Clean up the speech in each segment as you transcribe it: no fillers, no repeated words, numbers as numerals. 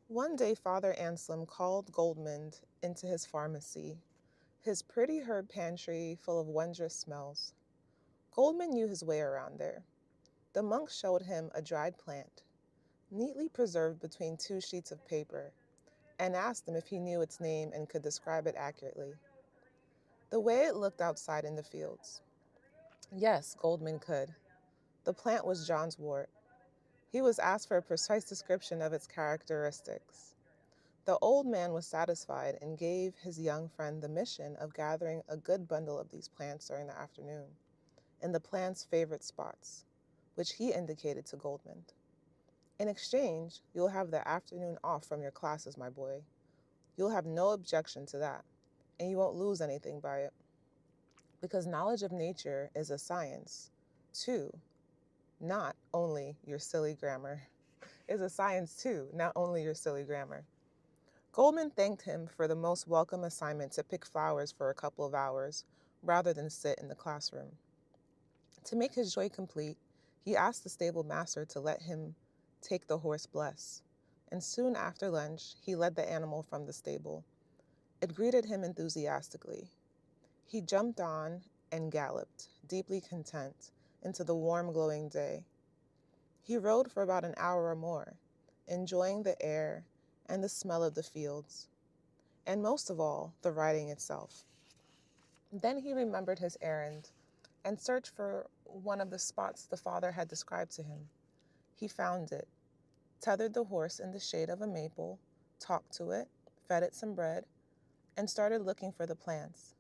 One day Father Anselm called Goldmund into his pharmacy, his pretty herb pantry full of wondrous smells. Goldmund knew his way around there. The monk showed him a dried plant, neatly preserved between two sheets of paper, and asked him if he knew its name and could describe it accurately. The way it looked outside in the fields. Yes, Goldmund could. The plant was John's wort. He was asked for a precise description of its characteristics. The old man was satisfied and gave his young friend the mission of gathering a good bundle of these plants during the afternoon, in the plant's favorite spots, which he indicated to Goldmund. In exchange, you'll have the afternoon off from your classes, my boy. You'll have no objection to that, and you won't lose anything by it. Because knowledge of nature is a science, too, not only your silly grammar. Is a science, too, not only your silly grammar. Goldman thanked him for the most welcome assignment to pick flowers for a couple of hours, rather than sit in the classroom. To make his joy complete, he asked the stable master to let him take the horse Bless, and soon after lunch he led the animal from the stable. It greeted him enthusiastically. He jumped on and galloped, deeply content, into the warm, glowing day. He rode for about an hour or more, enjoying the air and the smell of the fields, and most of all, the riding itself. Then he remembered his errand and searched for one of the spots the father had described to him. He found it, tethered the horse in the shade of a maple, talked to it, fed it some bread, and started looking for the plants.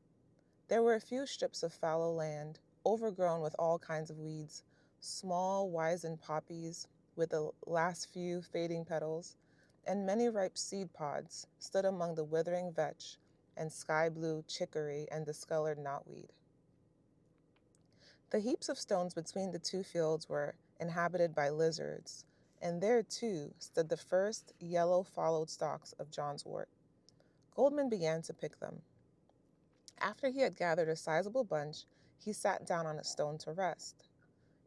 There were a few strips of fallow land, overgrown with all kinds of weeds, small, wizened poppies with the last few fading petals, and many ripe seed pods stood among the withering vetch and sky-blue chicory and discolored knotweed. The heaps of stones between the two fields were inhabited by lizards, and there, too, stood the first yellow followed stalks of John's wort. Goldman began to pick them. After he had gathered a sizable bunch, he sat down on a stone to rest.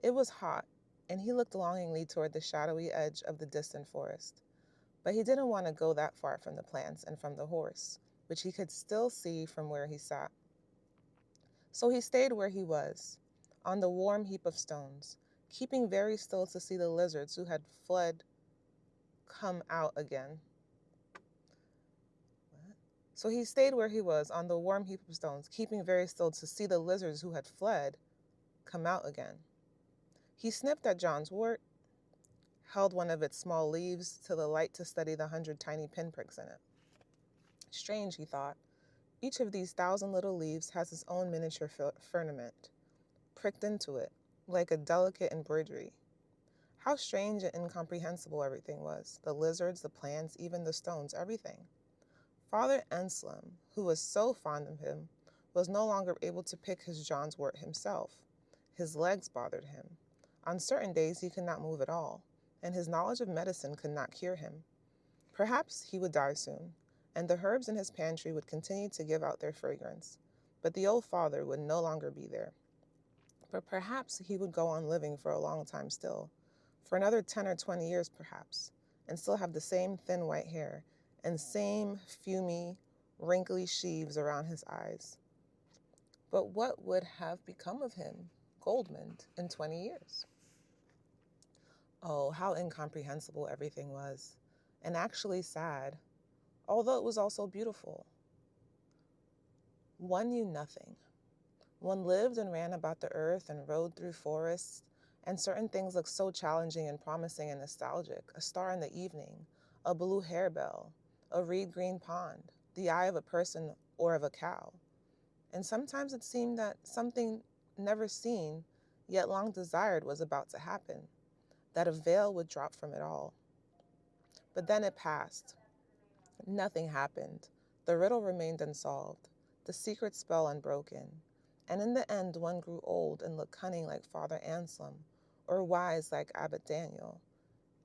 It was hot, and he looked longingly toward the shadowy edge of the distant forest. But he didn't want to go that far from the plants and from the horse, which he could still see from where he sat. So he stayed where he was, on the warm heap of stones, keeping very still to see the lizards who had fled come out again. So he stayed where he was, on the warm heap of stones, keeping very still to see the lizards who had fled come out again. He sniffed at John's wort, held one of its small leaves to the light to study the 100 tiny pinpricks in it. Strange, he thought. Each of these 1,000 little leaves has its own miniature firmament, pricked into it, like a delicate embroidery. How strange and incomprehensible everything was. The lizards, the plants, even the stones, everything. Father Anselm, who was so fond of him, was no longer able to pick his John's wort himself. His legs bothered him. On certain days he could not move at all, and his knowledge of medicine could not cure him. Perhaps he would die soon, and the herbs in his pantry would continue to give out their fragrance, but the old father would no longer be there. But perhaps he would go on living for a long time still, for another 10 or 20 years perhaps, and still have the same thin white hair and same fumy, wrinkly sheaves around his eyes. But what would have become of him, Goldmund, in 20 years? Oh, how incomprehensible everything was, and actually sad, although it was also beautiful. One knew nothing. One lived and ran about the earth and rode through forests, and certain things looked so challenging and promising and nostalgic. A star in the evening, a blue harebell, a reed-green pond, the eye of a person or of a cow. And sometimes it seemed that something never seen, yet long desired, was about to happen, that a veil would drop from it all. But then it passed. Nothing happened. The riddle remained unsolved, the secret spell unbroken. And in the end, one grew old and looked cunning like Father Anselm, or wise like Abbot Daniel.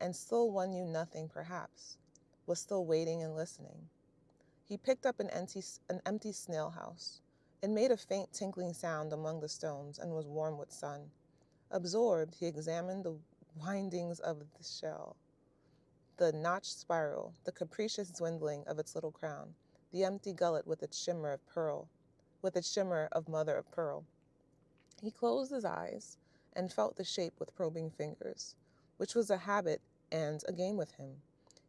And still one knew nothing, perhaps, was still waiting and listening. He picked up an empty snail house. It made a faint tinkling sound among the stones and was warm with sun. Absorbed, he examined the windings of the shell. The notched spiral, the capricious dwindling of its little crown, the empty gullet with its shimmer of pearl, with its shimmer of mother of pearl. He closed his eyes and felt the shape with probing fingers, which was a habit and a game with him.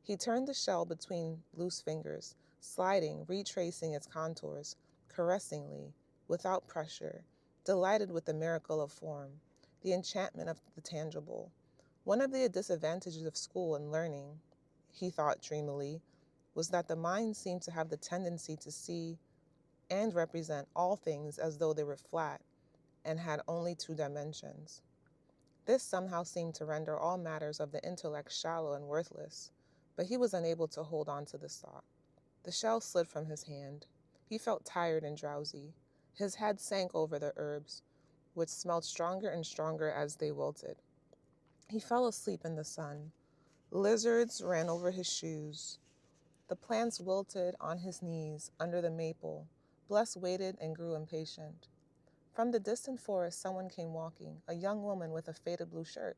He turned the shell between loose fingers, sliding, retracing its contours, caressingly, without pressure, delighted with the miracle of form, the enchantment of the tangible. One of the disadvantages of school and learning, he thought dreamily, was that the mind seemed to have the tendency to see and represent all things as though they were flat and had only two dimensions. This somehow seemed to render all matters of the intellect shallow and worthless, but he was unable to hold on to this thought. The shell slid from his hand. He felt tired and drowsy. His head sank over the herbs, which smelled stronger and stronger as they wilted. He fell asleep in the sun. Lizards ran over his shoes. The plants wilted on his knees under the maple. Bless waited and grew impatient. From the distant forest, someone came walking, a young woman with a faded blue shirt,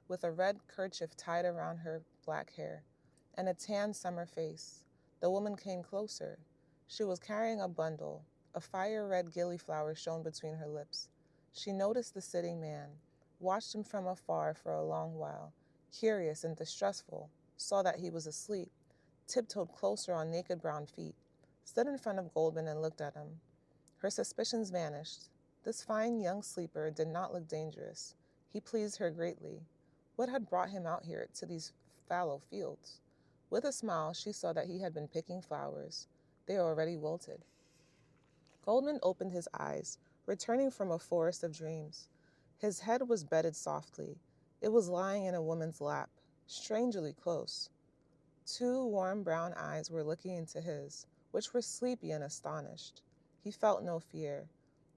with a red kerchief tied around her black hair, and a tan summer face. The woman came closer. She was carrying a bundle. A fire-red gillyflower shone between her lips. She noticed the sitting man, watched him from afar for a long while, curious and distrustful, saw that he was asleep, tiptoed closer on naked brown feet, stood in front of Goldmund and looked at him. Her suspicions vanished. This fine young sleeper did not look dangerous. He pleased her greatly. What had brought him out here to these fallow fields? With a smile, she saw that he had been picking flowers. They already wilted. Goldmund opened his eyes, returning from a forest of dreams. His head was bedded softly. It was lying in a woman's lap, strangely close. Two warm brown eyes were looking into his, which were sleepy and astonished. He felt no fear.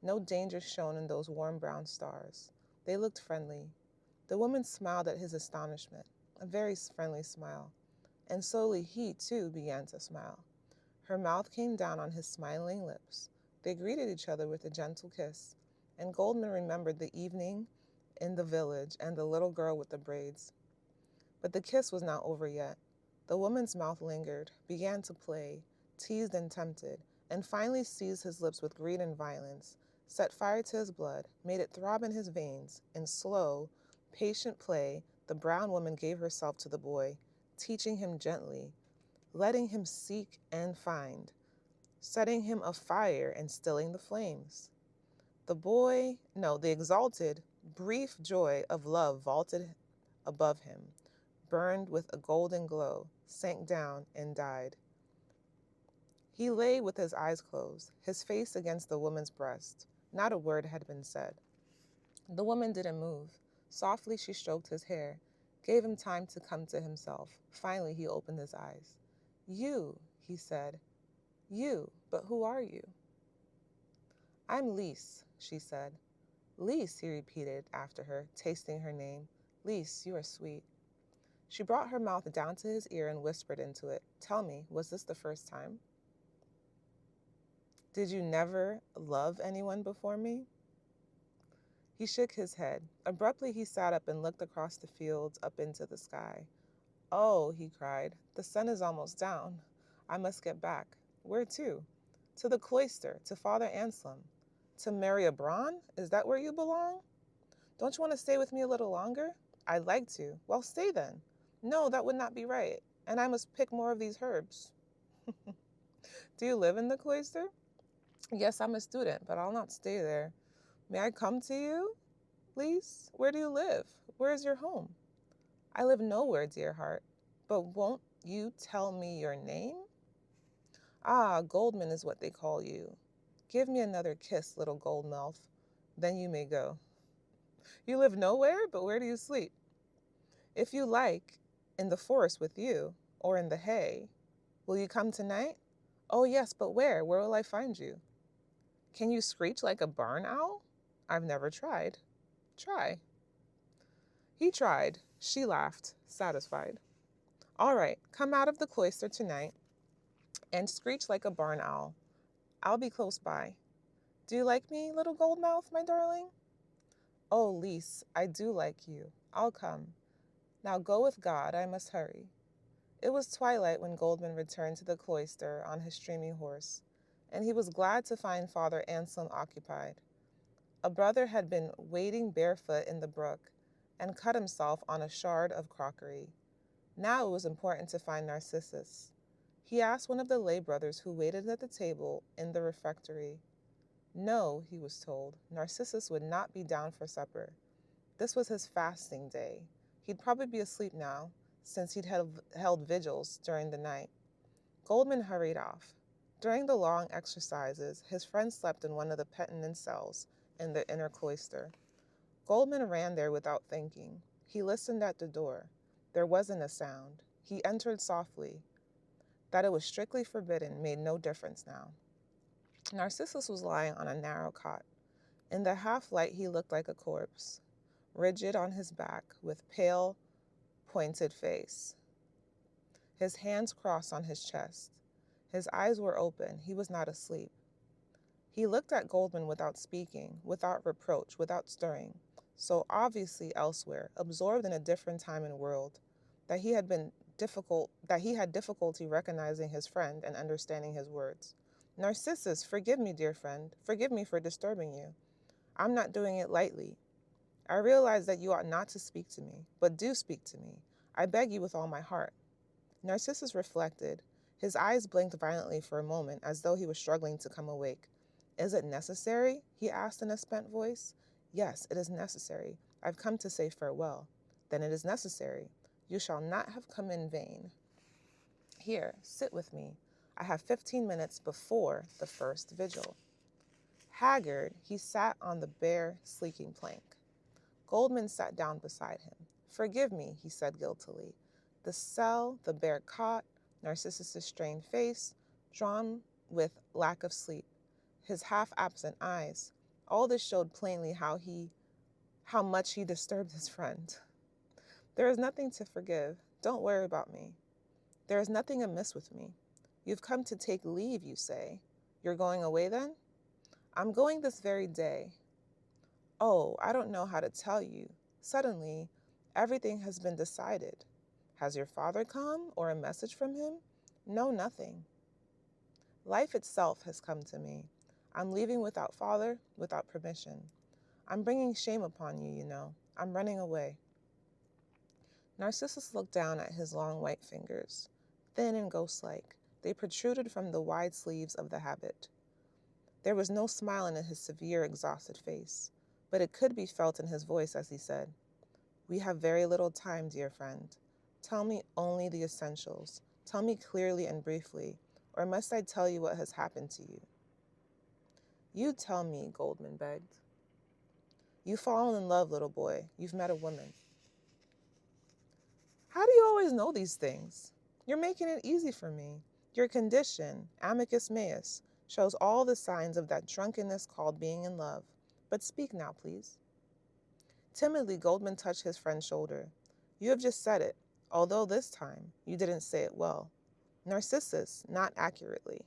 No danger shone in those warm brown stars. They looked friendly. The woman smiled at his astonishment, a very friendly smile, and slowly he, too, began to smile. Her mouth came down on his smiling lips. They greeted each other with a gentle kiss, and Goldmund remembered the evening in the village and the little girl with the braids. But the kiss was not over yet. The woman's mouth lingered, began to play, teased and tempted, and finally seized his lips with greed and violence, set fire to his blood, made it throb in his veins. In slow, patient play, the brown woman gave herself to the boy, teaching him gently, letting him seek and find, setting him afire and stilling the flames. The exalted, brief joy of love vaulted above him, burned with a golden glow, sank down and died. He lay with his eyes closed, his face against the woman's breast. Not a word had been said. The woman didn't move. Softly she stroked his hair, gave him time to come to himself. Finally he opened his eyes. "You," he said. "You, but who are you?" "I'm Lise," she said. "Lise," he repeated after her, tasting her name. "Lise, you are sweet." She brought her mouth down to his ear and whispered into it. "Tell me, was this the first time? Did you never love anyone before me?" He shook his head. Abruptly he sat up and looked across the fields up into the sky. "Oh," he cried, "the sun is almost down. I must get back." "Where to?" "To the cloister, to Father Anselm." "To marry a Braun? Is that where you belong?" "Don't you want to stay with me a little longer?" "I'd like to." "Well, stay then." "No, that would not be right. And I must pick more of these herbs." "Do you live in the cloister?" "Yes, I'm a student, but I'll not stay there." "May I come to you, Lise? Where do you live? Where is your home?" "I live nowhere, dear heart. But won't you tell me your name?" "Ah, Goldmund is what they call you." "Give me another kiss, little gold mouth. Then you may go." "You live nowhere? But where do you sleep?" "If you like, in the forest with you, or in the hay." "Will you come tonight?" "Oh, yes, but where? Where will I find you?" "Can you screech like a barn owl?" "I've never tried." "Try." He tried. She laughed, satisfied. "All right, come out of the cloister tonight and screech like a barn owl. I'll be close by. Do you like me, little Goldmouth, my darling?" "Oh, Lise, I do like you. I'll come. Now go with God. I must hurry." It was twilight when Goldmund returned to the cloister on his streaming horse, and he was glad to find Father Anselm occupied. A brother had been wading barefoot in the brook and cut himself on a shard of crockery. Now it was important to find Narcissus. He asked one of the lay brothers who waited at the table in the refectory. No, he was told, Narcissus would not be down for supper. This was his fasting day. He'd probably be asleep now, since he'd held vigils during the night. Goldmund hurried off. During the long exercises, his friend slept in one of the penitence cells in the inner cloister. Goldmund ran there without thinking. He listened at the door. There wasn't a sound. He entered softly. That it was strictly forbidden made no difference now. Narcissus was lying on a narrow cot. In the half-light he looked like a corpse, rigid on his back, with pale, pointed face. His hands crossed on his chest. His eyes were open. He was not asleep. He looked at Goldmund without speaking, without reproach, without stirring, so obviously elsewhere, absorbed in a different time and world, that he had difficulty recognizing his friend and understanding his words. Narcissus, forgive me, dear friend. Forgive me for disturbing you. I'm not doing it lightly. I realize that you ought not to speak to me, but do speak to me. I beg you with all my heart. Narcissus reflected. His eyes blinked violently for a moment, as though he was struggling to come awake. Is it necessary? He asked in a spent voice. Yes, it is necessary. I've come to say farewell. Then it is necessary. You shall not have come in vain. Here, sit with me. I have 15 minutes before the first vigil. Haggard, he sat on the bare sleeping plank. Goldmund sat down beside him. Forgive me, he said guiltily. The cell, the bare cot, Narcissus' strained face, drawn with lack of sleep, his half-absent eyes, all this showed plainly how much he disturbed his friend. There is nothing to forgive. Don't worry about me. There is nothing amiss with me. You've come to take leave, you say. You're going away then? I'm going this very day. Oh, I don't know how to tell you. Suddenly, everything has been decided. Has your father come or a message from him? No, nothing. Life itself has come to me. I'm leaving without father, without permission. I'm bringing shame upon you, you know. I'm running away. Narcissus looked down at his long white fingers, thin and ghost-like. They protruded from the wide sleeves of the habit. There was no smile in his severe, exhausted face, but it could be felt in his voice as he said, We have very little time, dear friend. Tell me only the essentials. Tell me clearly and briefly, or must I tell you what has happened to you? You tell me, Goldmund begged. You've fallen in love, little boy. You've met a woman. How do you always know these things? You're making it easy for me. Your condition, amicus meus, shows all the signs of that drunkenness called being in love. But speak now, please. Timidly, Goldmund touched his friend's shoulder. You have just said it, although this time you didn't say it well. Narcissus, not accurately.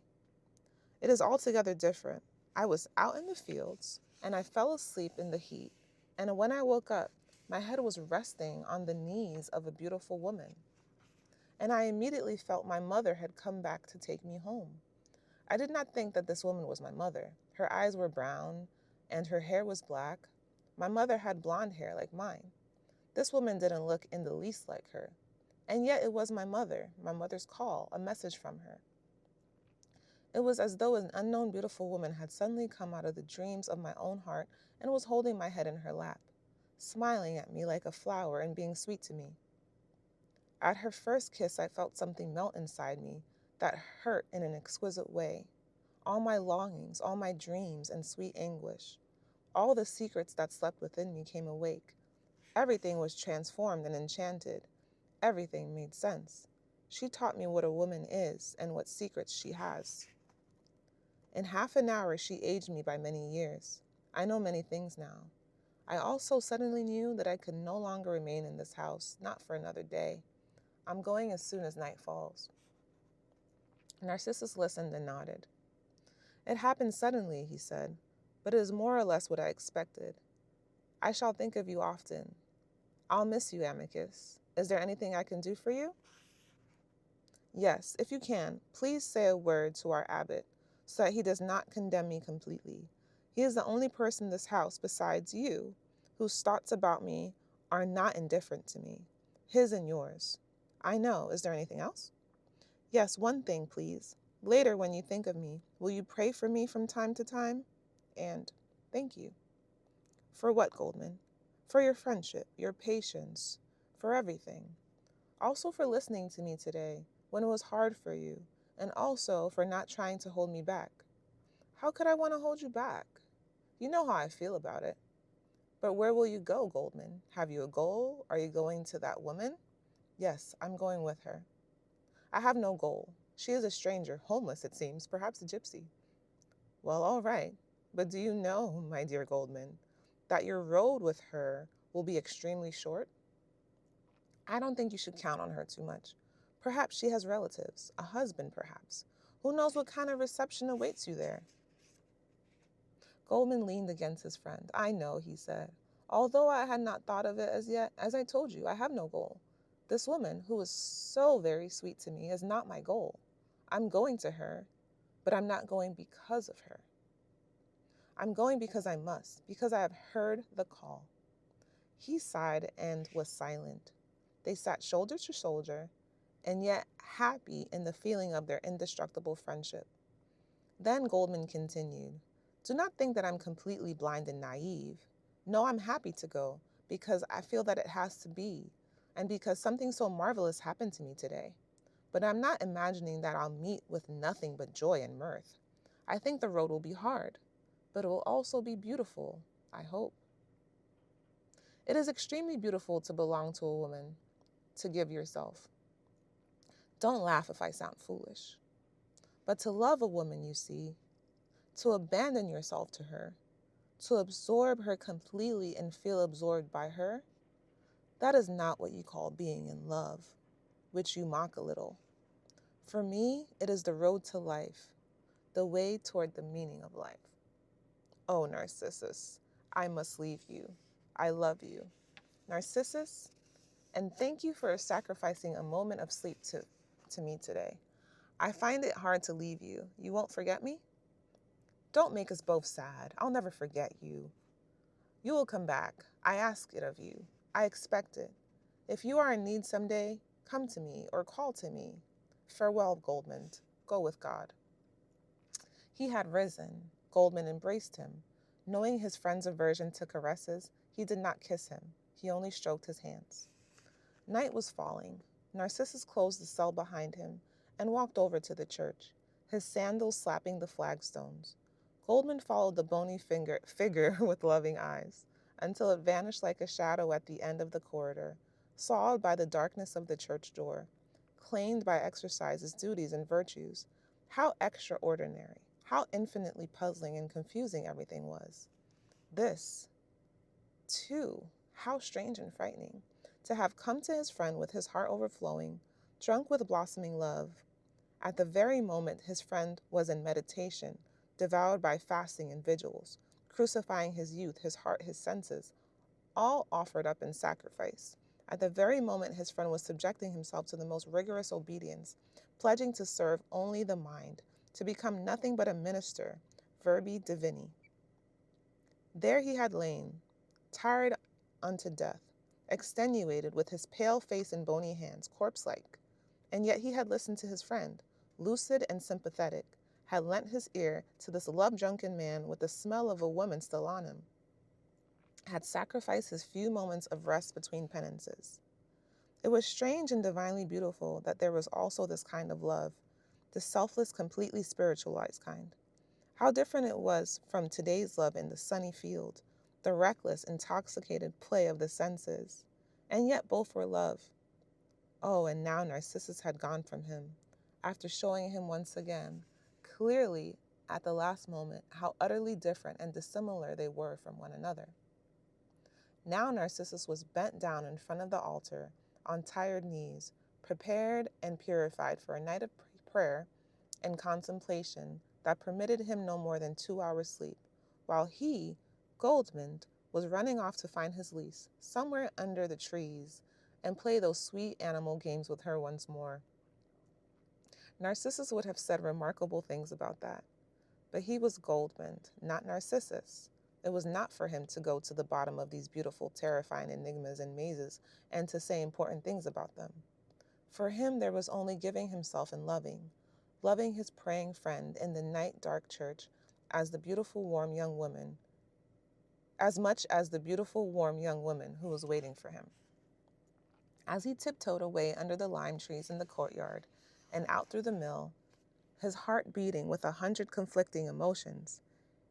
It is altogether different. I was out in the fields, and I fell asleep in the heat, and when I woke up, my head was resting on the knees of a beautiful woman, and I immediately felt my mother had come back to take me home. I did not think that this woman was my mother. Her eyes were brown, and her hair was black. My mother had blonde hair like mine. This woman didn't look in the least like her, and yet it was my mother's call, a message from her. It was as though an unknown beautiful woman had suddenly come out of the dreams of my own heart and was holding my head in her lap, smiling at me like a flower and being sweet to me. At her first kiss, I felt something melt inside me that hurt in an exquisite way. All my longings, all my dreams and sweet anguish, all the secrets that slept within me came awake. Everything was transformed and enchanted. Everything made sense. She taught me what a woman is and what secrets she has. In half an hour, she aged me by many years. I know many things now. I also suddenly knew that I could no longer remain in this house, not for another day. I'm going as soon as night falls. Narcissus listened and nodded. It happened suddenly, he said, but it is more or less what I expected. I shall think of you often. I'll miss you, Amicus. Is there anything I can do for you? Yes, if you can, please say a word to our abbot so that he does not condemn me completely. He is the only person in this house besides you whose thoughts about me are not indifferent to me, his and yours. I know. Is there anything else? Yes, one thing, please. Later, when you think of me, will you pray for me from time to time? And thank you. For what, Goldman? For your friendship, your patience, for everything. Also for listening to me today when it was hard for you, and also for not trying to hold me back. How could I want to hold you back? You know how I feel about it. But where will you go, Goldman? Have you a goal? Are you going to that woman? Yes, I'm going with her. I have no goal. She is a stranger, homeless it seems, perhaps a gypsy. Well, all right. But do you know, my dear Goldman, that your road with her will be extremely short? I don't think you should count on her too much. Perhaps she has relatives, a husband perhaps. Who knows what kind of reception awaits you there? Goldman leaned against his friend. I know, he said. Although I had not thought of it as yet, as I told you, I have no goal. This woman, who is so very sweet to me, is not my goal. I'm going to her, but I'm not going because of her. I'm going because I must, because I have heard the call. He sighed and was silent. They sat shoulder to shoulder, and yet happy in the feeling of their indestructible friendship. Then Goldman continued, do not think that I'm completely blind and naive. No, I'm happy to go, because I feel that it has to be, and because something so marvelous happened to me today. But I'm not imagining that I'll meet with nothing but joy and mirth. I think the road will be hard, but it will also be beautiful, I hope. It is extremely beautiful to belong to a woman, to give yourself. Don't laugh if I sound foolish. But to love a woman, you see, to abandon yourself to her, to absorb her completely and feel absorbed by her, that is not what you call being in love, which you mock a little. For me, it is the road to life, the way toward the meaning of life. Oh, Narcissus, I must leave you. I love you. Narcissus, and thank you for sacrificing a moment of sleep to me today. I find it hard to leave you. You won't forget me? Don't make us both sad. I'll never forget you. You will come back. I ask it of you. I expect it. If you are in need someday, come to me or call to me. Farewell, Goldmund. Go with God. He had risen. Goldmund embraced him. Knowing his friend's aversion to caresses, he did not kiss him. He only stroked his hands. Night was falling. Narcissus closed the cell behind him and walked over to the church, his sandals slapping the flagstones. Goldmund followed the bony figure with loving eyes, until it vanished like a shadow at the end of the corridor, sawed by the darkness of the church door, claimed by exercises, duties, and virtues. How extraordinary, how infinitely puzzling and confusing everything was. This, too, how strange and frightening, to have come to his friend with his heart overflowing, drunk with blossoming love, at the very moment his friend was in meditation, devoured by fasting and vigils, crucifying his youth, his heart, his senses, all offered up in sacrifice. At the very moment his friend was subjecting himself to the most rigorous obedience, pledging to serve only the mind, to become nothing but a minister, verbi divini. There he had lain, tired unto death, extenuated, with his pale face and bony hands, corpse-like. And yet he had listened to his friend, lucid and sympathetic, had lent his ear to this love-drunken man with the smell of a woman still on him, had sacrificed his few moments of rest between penances. It was strange and divinely beautiful that there was also this kind of love, the selfless, completely spiritualized kind. How different it was from today's love in the sunny field, the reckless, intoxicated play of the senses. And yet both were love. Oh, and now Narcissus had gone from him, after showing him once again, clearly at the last moment, how utterly different and dissimilar they were from one another. Now Narcissus was bent down in front of the altar, on tired knees, prepared and purified for a night of prayer and contemplation that permitted him no more than 2 hours' sleep, while he, Goldmund, was running off to find his Lise, somewhere under the trees, and play those sweet animal games with her once more. Narcissus would have said remarkable things about that. But he was Goldmund, not Narcissus. It was not for him to go to the bottom of these beautiful, terrifying enigmas and mazes and to say important things about them. For him, there was only giving himself and loving his praying friend in the night dark church as the beautiful, warm young woman, as much as the beautiful, warm young woman who was waiting for him. As he tiptoed away under the lime trees in the courtyard and out through the mill, his heart beating with 100 conflicting emotions,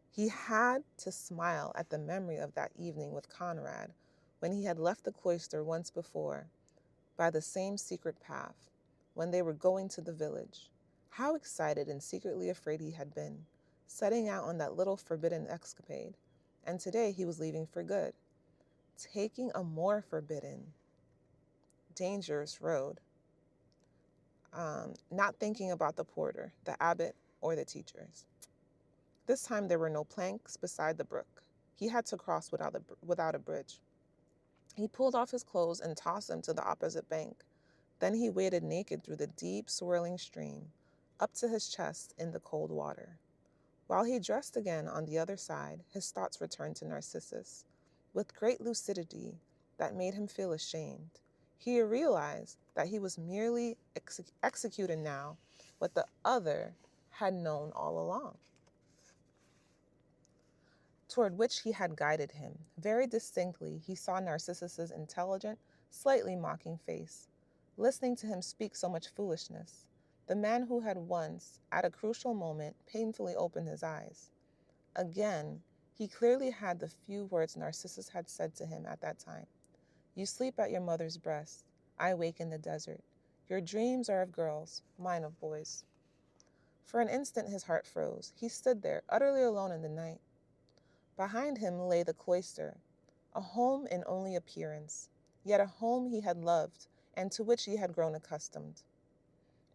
he had to smile at the memory of that evening with Conrad when he had left the cloister once before by the same secret path when they were going to the village. How excited and secretly afraid he had been, setting out on that little forbidden escapade. And today he was leaving for good, taking a more forbidden, dangerous road, not thinking about the porter, the abbot, or the teachers. This time there were no planks beside the brook. He had to cross without a bridge. He pulled off his clothes and tossed them to the opposite bank. Then he waded naked through the deep, swirling stream, up to his chest in the cold water. While he dressed again on the other side, his thoughts returned to Narcissus. With great lucidity that made him feel ashamed, he realized that he was merely executing now what the other had known all along, toward which he had guided him. Very distinctly, he saw Narcissus's intelligent, slightly mocking face, listening to him speak so much foolishness. The man who had once, at a crucial moment, painfully opened his eyes. Again, he clearly had the few words Narcissus had said to him at that time. You sleep at your mother's breast. I wake in the desert. Your dreams are of girls, mine of boys. For an instant his heart froze. He stood there, utterly alone in the night. Behind him lay the cloister, a home in only appearance, yet a home he had loved and to which he had grown accustomed.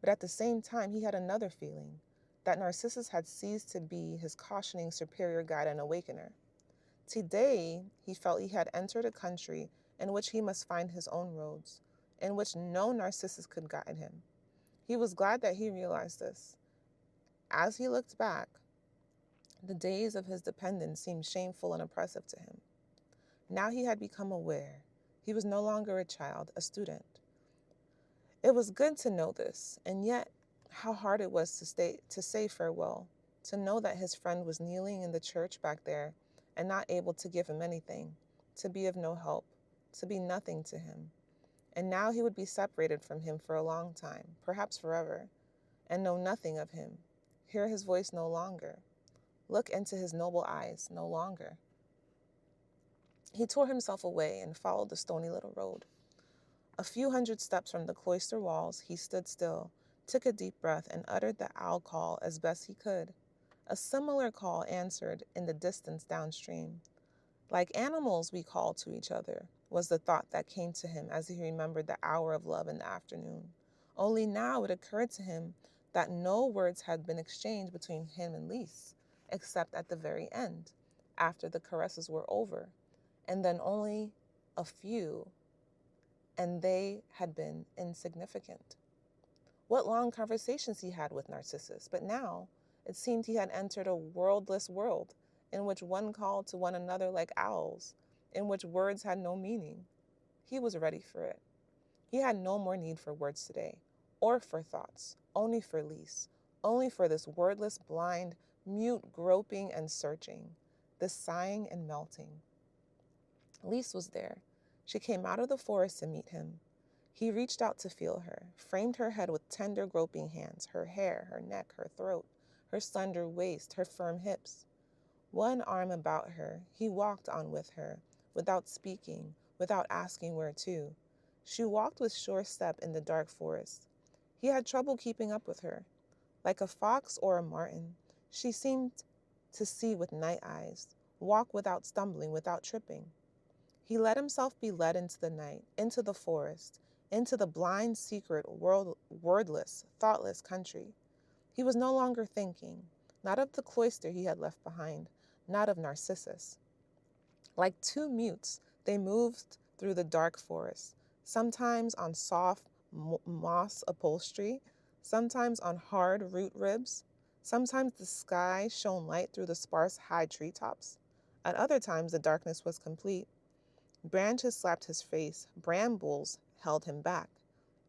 But at the same time he had another feeling, that Narcissus had ceased to be his cautioning superior guide and awakener. Today he felt he had entered a country in which he must find his own roads, in which no Narcissus could guide him. He was glad that he realized this. As he looked back, the days of his dependence seemed shameful and oppressive to him. Now he had become aware. He was no longer a child, a student. It was good to know this, and yet how hard it was to say farewell, to know that his friend was kneeling in the church back there and not able to give him anything, to be of no help, to be nothing to him. And now he would be separated from him for a long time, perhaps forever, and know nothing of him, hear his voice no longer, look into his noble eyes no longer. He tore himself away and followed the stony little road. A few hundred steps from the cloister walls, he stood still, took a deep breath, and uttered the owl call as best he could. A similar call answered in the distance downstream. Like animals we call to each other, was the thought that came to him as he remembered the hour of love in the afternoon. Only now it occurred to him that no words had been exchanged between him and Lise, except at the very end, after the caresses were over, and then only a few, and they had been insignificant. What long conversations he had with Narcissus, but now it seemed he had entered a worldless world in which one called to one another like owls, in which words had no meaning. He was ready for it. He had no more need for words today, or for thoughts, only for Lise, only for this wordless, blind, mute groping and searching, this sighing and melting. Lise was there. She came out of the forest to meet him. He reached out to feel her, framed her head with tender groping hands, her hair, her neck, her throat, her slender waist, her firm hips. One arm about her, he walked on with her, without speaking, without asking where to. She walked with sure step in the dark forest. He had trouble keeping up with her. Like a fox or a marten, she seemed to see with night eyes, walk without stumbling, without tripping. He let himself be led into the night, into the forest, into the blind, secret, wordless, thoughtless country. He was no longer thinking, not of the cloister he had left behind, not of Narcissus. Like two mutes, they moved through the dark forest, sometimes on soft moss upholstery, sometimes on hard root ribs. Sometimes the sky shone light through the sparse high treetops. At other times, the darkness was complete. Branches slapped his face, brambles held him back.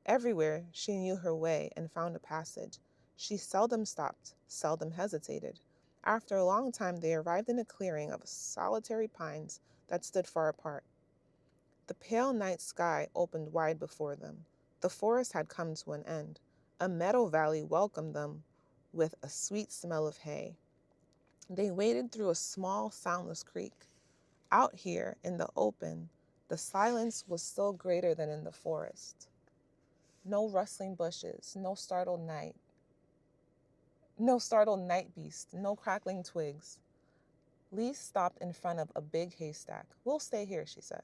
Everywhere she knew her way and found a passage. She seldom stopped, seldom hesitated. After a long time, they arrived in a clearing of solitary pines that stood far apart. The pale night sky opened wide before them. The forest had come to an end. A meadow valley welcomed them with a sweet smell of hay. They waded through a small, soundless creek. Out here in the open, the silence was still greater than in the forest. No rustling bushes, no startled night beast, no crackling twigs. Lee stopped in front of a big haystack. "We'll stay here," she said.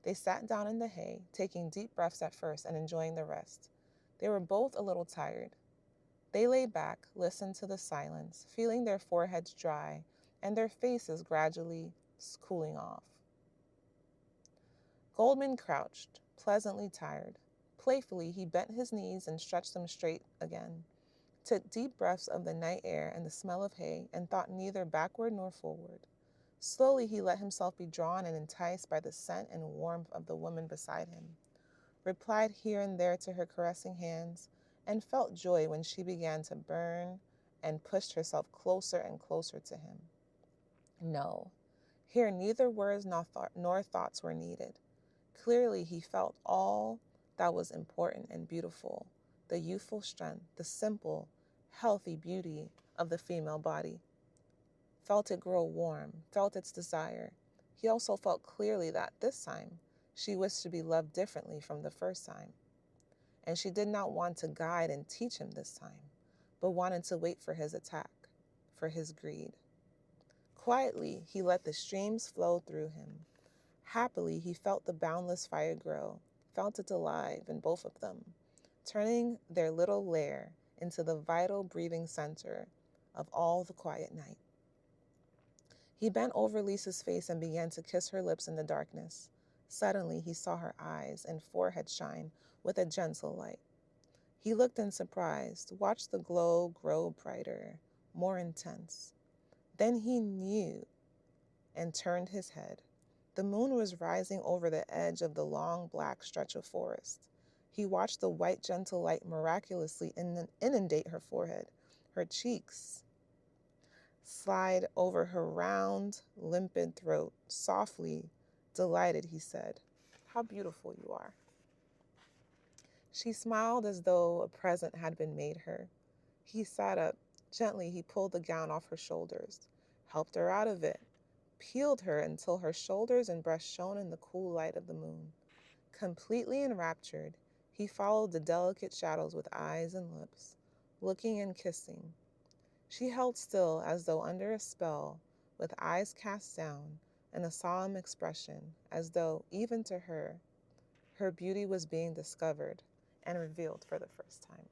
They sat down in the hay, taking deep breaths at first and enjoying the rest. They were both a little tired. They lay back, listened to the silence, feeling their foreheads dry and their faces gradually cooling off. Goldmund crouched, pleasantly tired. Playfully, he bent his knees and stretched them straight again, took deep breaths of the night air and the smell of hay, and thought neither backward nor forward. Slowly, he let himself be drawn and enticed by the scent and warmth of the woman beside him, replied here and there to her caressing hands, and felt joy when she began to burn and pushed herself closer and closer to him. No, here neither words nor thoughts were needed. Clearly, he felt all that was important and beautiful, the youthful strength, the simple, healthy beauty of the female body. Felt it grow warm, felt its desire. He also felt clearly that this time she wished to be loved differently from the first time. And she did not want to guide and teach him this time, but wanted to wait for his attack, for his greed. Quietly, he let the streams flow through him. Happily, he felt the boundless fire grow, felt it alive in both of them, turning their little lair into the vital breathing center of all the quiet night. He bent over Lisa's face and began to kiss her lips in the darkness. Suddenly, he saw her eyes and forehead shine with a gentle light. He looked in surprise, watched the glow grow brighter, more intense. Then he knew and turned his head. The moon was rising over the edge of the long black stretch of forest. He watched the white gentle light miraculously inundate her forehead, her cheeks slide over her round, limpid throat. Softly, delighted, he said, "How beautiful you are." She smiled as though a present had been made her. He sat up. Gently, he pulled the gown off her shoulders, helped her out of it, peeled her until her shoulders and breast shone in the cool light of the moon. Completely enraptured, he followed the delicate shadows with eyes and lips, looking and kissing. She held still as though under a spell, with eyes cast down and a solemn expression, as though, even to her, her beauty was being discovered and revealed for the first time.